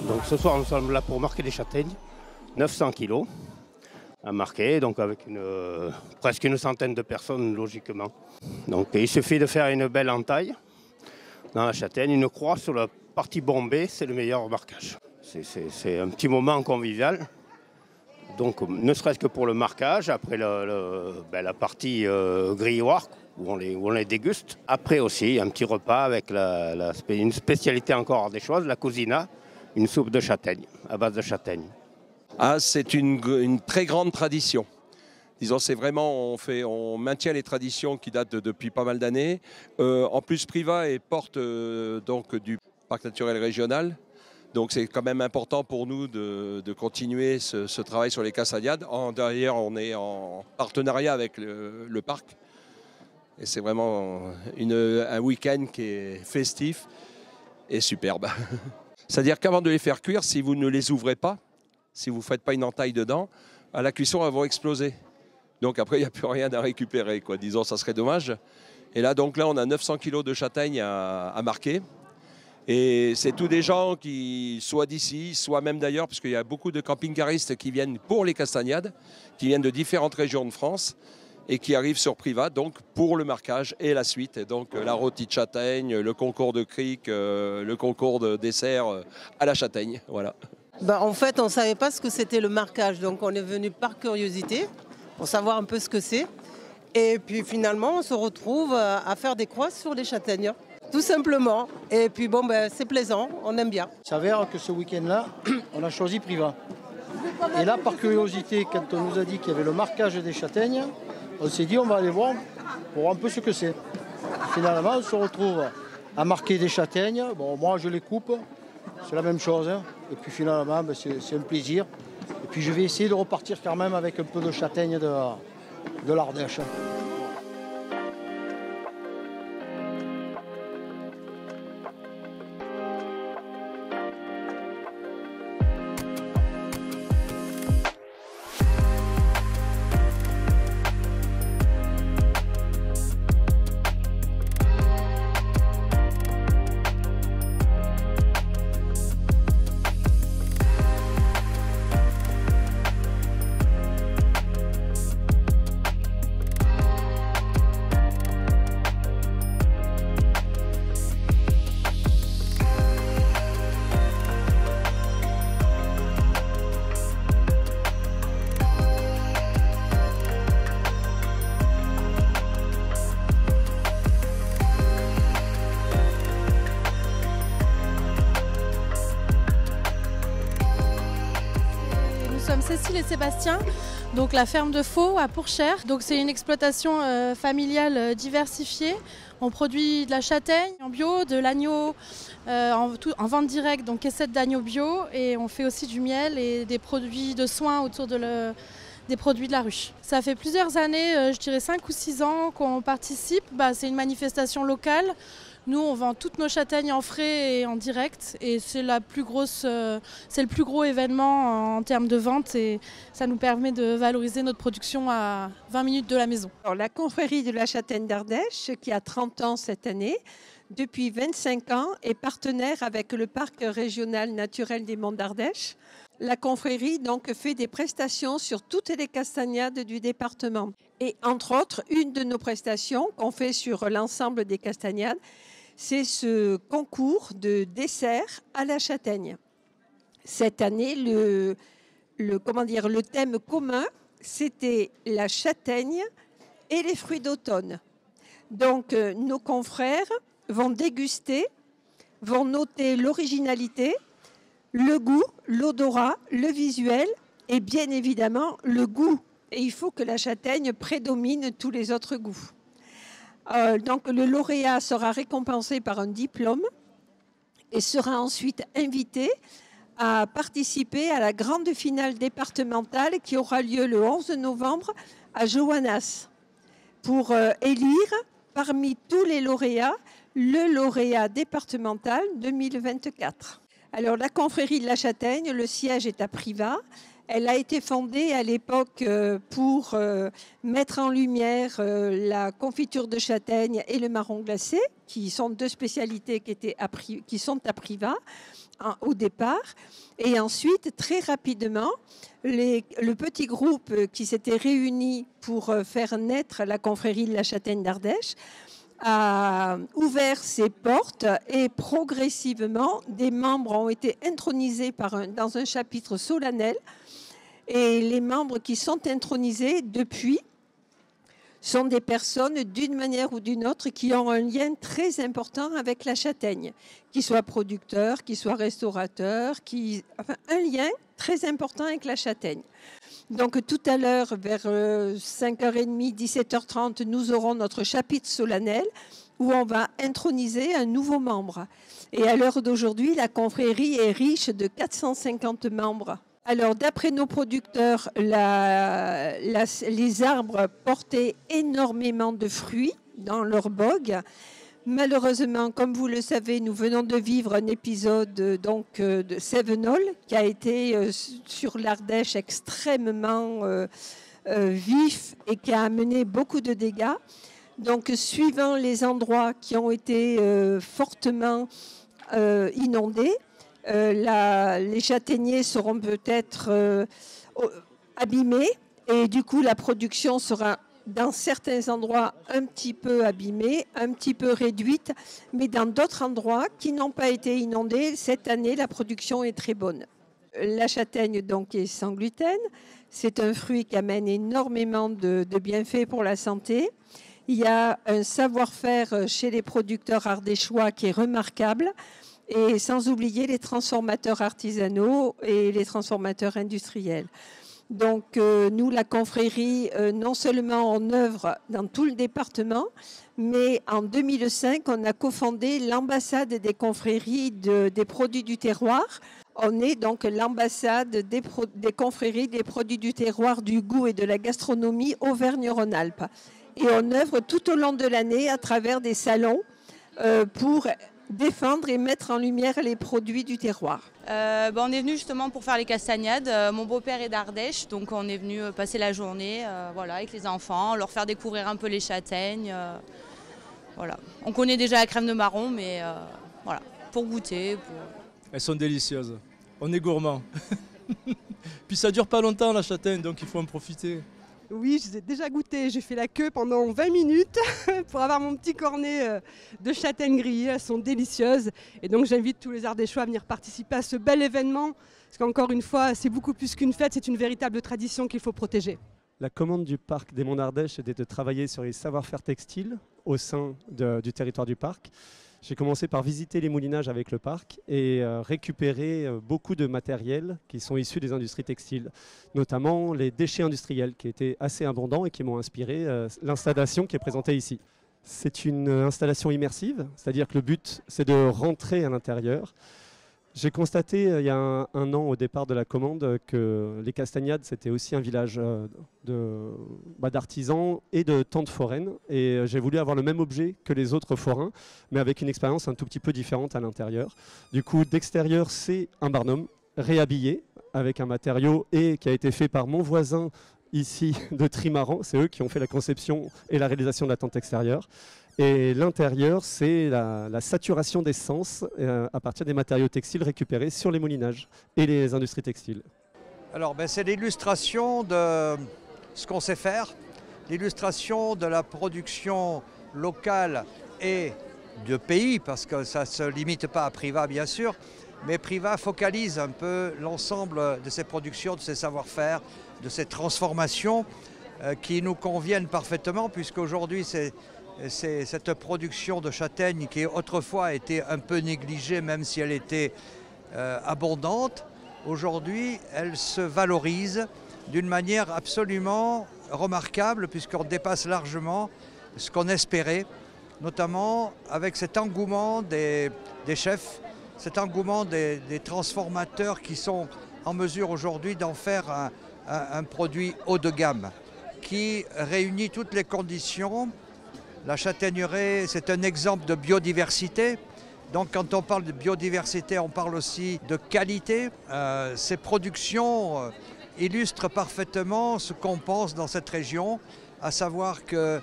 Donc ce soir nous sommes là pour marquer des châtaignes, 900 kilos à marquer, donc avec presque une centaine de personnes logiquement. Donc il suffit de faire une belle entaille dans la châtaigne, une croix sur la partie bombée, c'est le meilleur marquage. C'est un petit moment convivial, donc ne serait-ce que pour le marquage, après la partie grilloire où on les déguste. Après aussi un petit repas avec une spécialité encore des choses, la cousina, une soupe de châtaigne, à base de châtaigne. Ah, c'est une très grande tradition. Disons, c'est vraiment, on maintient les traditions qui datent depuis pas mal d'années. En plus, Privas est porte donc du parc naturel régional. Donc c'est quand même important pour nous de continuer ce travail sur les castagnades. D'ailleurs, on est en partenariat avec le parc. Et c'est vraiment un week-end qui est festif et superbe. C'est-à-dire qu'avant de les faire cuire, si vous ne les ouvrez pas, si vous ne faites pas une entaille dedans, à la cuisson, elles vont exploser. Donc après, il n'y a plus rien à récupérer, quoi. Disons, ça serait dommage. Et là, on a 900 kilos de châtaignes à marquer. Et c'est tous des gens qui, soit d'ici, soit même d'ailleurs, parce qu'il y a beaucoup de camping-caristes qui viennent pour les castagnades, qui viennent de différentes régions de France et qui arrivent sur Privas, donc pour le marquage et la suite. Et donc la rôtie de châtaigne, le concours de cric, le concours de dessert à la châtaigne, voilà. En fait, on ne savait pas ce que c'était le marquage, donc on est venu par curiosité pour savoir un peu ce que c'est. Et puis finalement, on se retrouve à faire des croix sur les châtaignes, tout simplement. Et puis c'est plaisant, on aime bien. Il s'avère que ce week-end-là, on a choisi Privas. Et là, par curiosité, quand on nous a dit qu'il y avait le marquage des châtaignes, on s'est dit on va aller voir pour voir un peu ce que c'est. Finalement, on se retrouve à marquer des châtaignes. Bon, moi, je les coupe, c'est la même chose. Hein. Et puis finalement, c'est un plaisir. Et puis je vais essayer de repartir quand même avec un peu de châtaigne de l'Ardèche. Cécile et Sébastien, donc la ferme de Faux à Pourchère. Donc c'est une exploitation familiale diversifiée. On produit de la châtaigne en bio, de l'agneau en vente directe, donc caissette d'agneau bio, et on fait aussi du miel et des produits de soins autour des produits de la ruche. Ça fait plusieurs années, je dirais 5 ou 6 ans qu'on participe. C'est une manifestation locale. Nous, on vend toutes nos châtaignes en frais et en direct, et c'est le plus gros événement en termes de vente, et ça nous permet de valoriser notre production à 20 minutes de la maison. Alors, la confrérie de la châtaigne d'Ardèche, qui a 30 ans cette année, depuis 25 ans, est partenaire avec le parc régional naturel des Monts d'Ardèche. La confrérie donc fait des prestations sur toutes les castagnades du département. Et entre autres, une de nos prestations qu'on fait sur l'ensemble des castagnades, c'est ce concours de dessert à la châtaigne. Cette année, le thème commun, c'était la châtaigne et les fruits d'automne. Donc, nos confrères vont déguster, vont noter l'originalité, le goût, l'odorat, le visuel et bien évidemment le goût. Et il faut que la châtaigne prédomine tous les autres goûts. Donc, le lauréat sera récompensé par un diplôme et sera ensuite invité à participer à la grande finale départementale qui aura lieu le 11 novembre à Joannas pour élire parmi tous les lauréats le lauréat départemental 2024. Alors la confrérie de la Châtaigne, le siège est à Privas. Elle a été fondée à l'époque pour mettre en lumière la confiture de châtaigne et le marron glacé, qui sont deux spécialités qui sont à Privas au départ. Et ensuite, très rapidement, le petit groupe qui s'était réuni pour faire naître la confrérie de la Châtaigne d'Ardèche a ouvert ses portes et progressivement, des membres ont été intronisés dans un chapitre solennel. Et les membres qui sont intronisés depuis sont des personnes d'une manière ou d'une autre qui ont un lien très important avec la châtaigne, qu'ils soient producteurs, qu'ils soient restaurateurs, un lien très important avec la châtaigne. Donc tout à l'heure, vers 5h30, 17h30, nous aurons notre chapitre solennel où on va introniser un nouveau membre. Et à l'heure d'aujourd'hui, la confrérie est riche de 450 membres. Alors, d'après nos producteurs, les arbres portaient énormément de fruits dans leur bogue. Malheureusement, comme vous le savez, nous venons de vivre un épisode de Cévenol qui a été sur l'Ardèche extrêmement vif et qui a amené beaucoup de dégâts. Donc, suivant les endroits qui ont été fortement inondés, les châtaigniers seront peut-être abîmés et du coup la production sera dans certains endroits un petit peu abîmée, un petit peu réduite, mais dans d'autres endroits qui n'ont pas été inondés, cette année la production est très bonne. La châtaigne donc est sans gluten, c'est un fruit qui amène énormément de bienfaits pour la santé. Il y a un savoir-faire chez les producteurs ardéchois qui est remarquable. Et sans oublier les transformateurs artisanaux et les transformateurs industriels. Donc nous, la confrérie, non seulement on œuvre dans tout le département, mais en 2005, on a cofondé l'ambassade des confréries des produits du terroir. On est donc l'ambassade des confréries des produits du terroir, du goût et de la gastronomie Auvergne-Rhône-Alpes. Et on œuvre tout au long de l'année à travers des salons pour défendre et mettre en lumière les produits du terroir. On est venu justement pour faire les castagnades. Mon beau-père est d'Ardèche, donc on est venu passer la journée avec les enfants, leur faire découvrir un peu les châtaignes. Voilà. On connaît déjà la crème de marron, mais pour goûter. Elles sont délicieuses. On est gourmands. Puis ça dure pas longtemps la châtaigne, donc il faut en profiter. Oui, je les ai déjà goûtées. J'ai fait la queue pendant 20 minutes pour avoir mon petit cornet de châtaignes grillées. Elles sont délicieuses. Et donc j'invite tous les Ardéchois à venir participer à ce bel événement. Parce qu'encore une fois, c'est beaucoup plus qu'une fête, c'est une véritable tradition qu'il faut protéger. La commande du parc des Monts d'Ardèche était de travailler sur les savoir-faire textiles au sein du territoire du parc. J'ai commencé par visiter les moulinages avec le parc et récupérer beaucoup de matériel qui sont issus des industries textiles, notamment les déchets industriels qui étaient assez abondants et qui m'ont inspiré l'installation qui est présentée ici. C'est une installation immersive, c'est-à-dire que le but c'est de rentrer à l'intérieur. J'ai constaté il y a un an au départ de la commande que les Castagnades c'était aussi un village d'artisans et de tantes foraines et j'ai voulu avoir le même objet que les autres forains mais avec une expérience un tout petit peu différente à l'intérieur. Du coup d'extérieur c'est un barnum réhabillé avec un matériau et qui a été fait par mon voisin ici de Trimaran, c'est eux qui ont fait la conception et la réalisation de la tente extérieure. Et l'intérieur, c'est la saturation d'essence à partir des matériaux textiles récupérés sur les moulinages et les industries textiles. Alors, c'est l'illustration de ce qu'on sait faire. l'illustration de la production locale et de pays, parce que ça ne se limite pas à Privas bien sûr, mais Privas focalise un peu l'ensemble de ces productions, de ces savoir-faire, de ces transformations qui nous conviennent parfaitement, puisqu'aujourd'hui c'est cette production de châtaignes qui autrefois a été un peu négligée, même si elle était abondante. Aujourd'hui, elle se valorise d'une manière absolument remarquable, puisqu'on dépasse largement ce qu'on espérait, notamment avec cet engouement des chefs, cet engouement des transformateurs qui sont en mesure aujourd'hui d'en faire un produit haut de gamme, qui réunit toutes les conditions. La châtaigneraie, c'est un exemple de biodiversité. Donc quand on parle de biodiversité, on parle aussi de qualité. Ces productions illustrent parfaitement ce qu'on pense dans cette région, à savoir que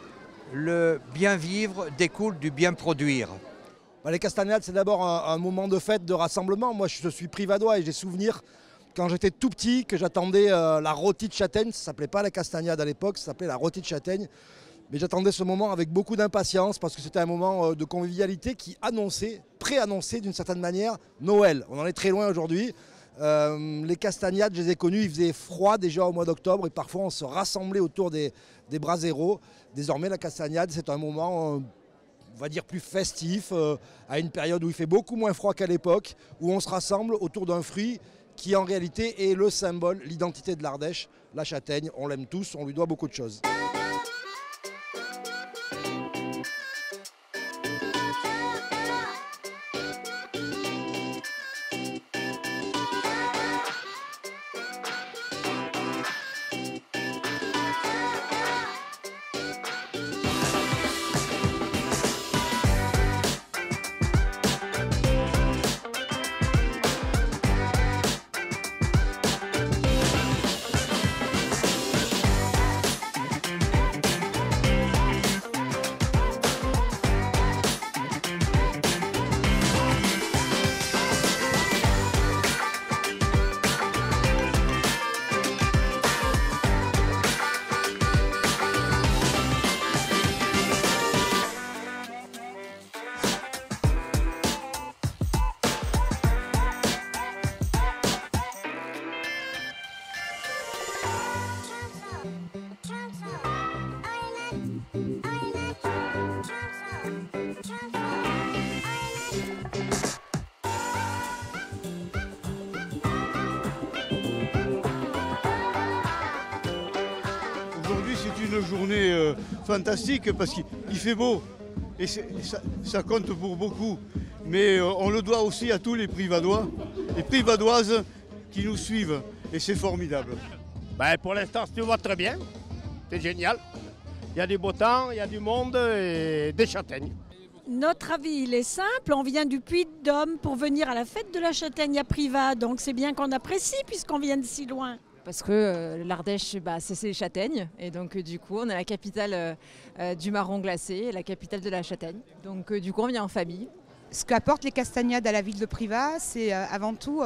le bien vivre découle du bien produire. Les castagnades, c'est d'abord un moment de fête, de rassemblement. Moi, je suis privadois et j'ai souvenir, quand j'étais tout petit, que j'attendais la rôtie de châtaigne. Ça ne s'appelait pas la castagnade à l'époque, ça s'appelait la rôtie de châtaigne. Mais j'attendais ce moment avec beaucoup d'impatience parce que c'était un moment de convivialité qui préannonçait d'une certaine manière Noël. On en est très loin aujourd'hui. Les castagnades, je les ai connues, il faisait froid déjà au mois d'octobre et parfois on se rassemblait autour des braseros. Désormais, la castagnade, c'est un moment, on va dire, plus festif, à une période où il fait beaucoup moins froid qu'à l'époque, où on se rassemble autour d'un fruit qui en réalité est le symbole, l'identité de l'Ardèche, la châtaigne. On l'aime tous, on lui doit beaucoup de choses. Une journée fantastique parce qu'il fait beau et ça compte pour beaucoup. Mais on le doit aussi à tous les privadois et privadoises qui nous suivent et c'est formidable. Pour l'instant, tu vois très bien, c'est génial. Il y a du beau temps, il y a du monde et des châtaignes. Notre avis, il est simple, on vient du Puy-de-Dôme pour venir à la fête de la châtaigne à Privas, donc c'est bien qu'on apprécie puisqu'on vient de si loin. Parce que l'Ardèche, c'est les châtaignes. Et donc, du coup, on est la capitale du marron glacé, la capitale de la châtaigne. Donc, du coup, on vient en famille. Ce qu'apportent les castagnades à la ville de Privas, c'est avant tout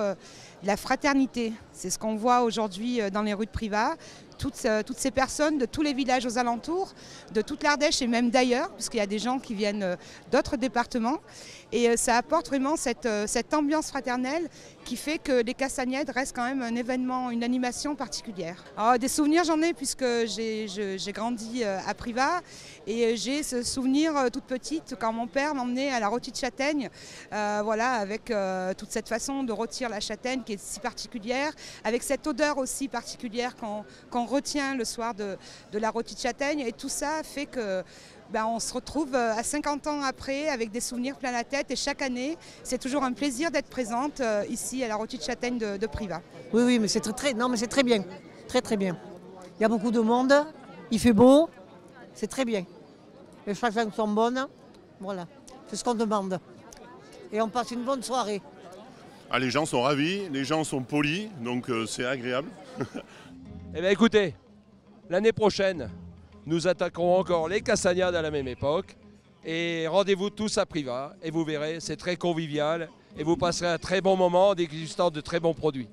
la fraternité. C'est ce qu'on voit aujourd'hui dans les rues de Privas. Toutes ces personnes de tous les villages aux alentours, de toute l'Ardèche et même d'ailleurs, parce qu'il y a des gens qui viennent d'autres départements. Et ça apporte vraiment cette ambiance fraternelle qui fait que les castagnades restent quand même un événement, une animation particulière. Alors, des souvenirs, j'en ai puisque j'ai grandi à Privas et j'ai ce souvenir toute petite quand mon père m'emmenait à la rôtie de châtaigne, voilà, avec toute cette façon de rôtir la châtaigne qui est si particulière, avec cette odeur aussi particulière qu'on retient le soir de la rôtie de châtaigne. Et tout ça fait que on se retrouve à 50 ans après avec des souvenirs plein la tête et chaque année, c'est toujours un plaisir d'être présente ici à la rôtie de châtaigne de Privas. Oui, mais c'est très bien, très bien. Il y a beaucoup de monde, il fait beau, c'est très bien. Les châtaignes sont bonnes, voilà, c'est ce qu'on demande. Et on passe une bonne soirée. Ah, les gens sont ravis, les gens sont polis, donc c'est agréable. Eh bien écoutez, l'année prochaine, nous attaquerons encore les castagnades à la même époque. Et rendez-vous tous à Privas et vous verrez, c'est très convivial et vous passerez un très bon moment en dégustant de très bons produits.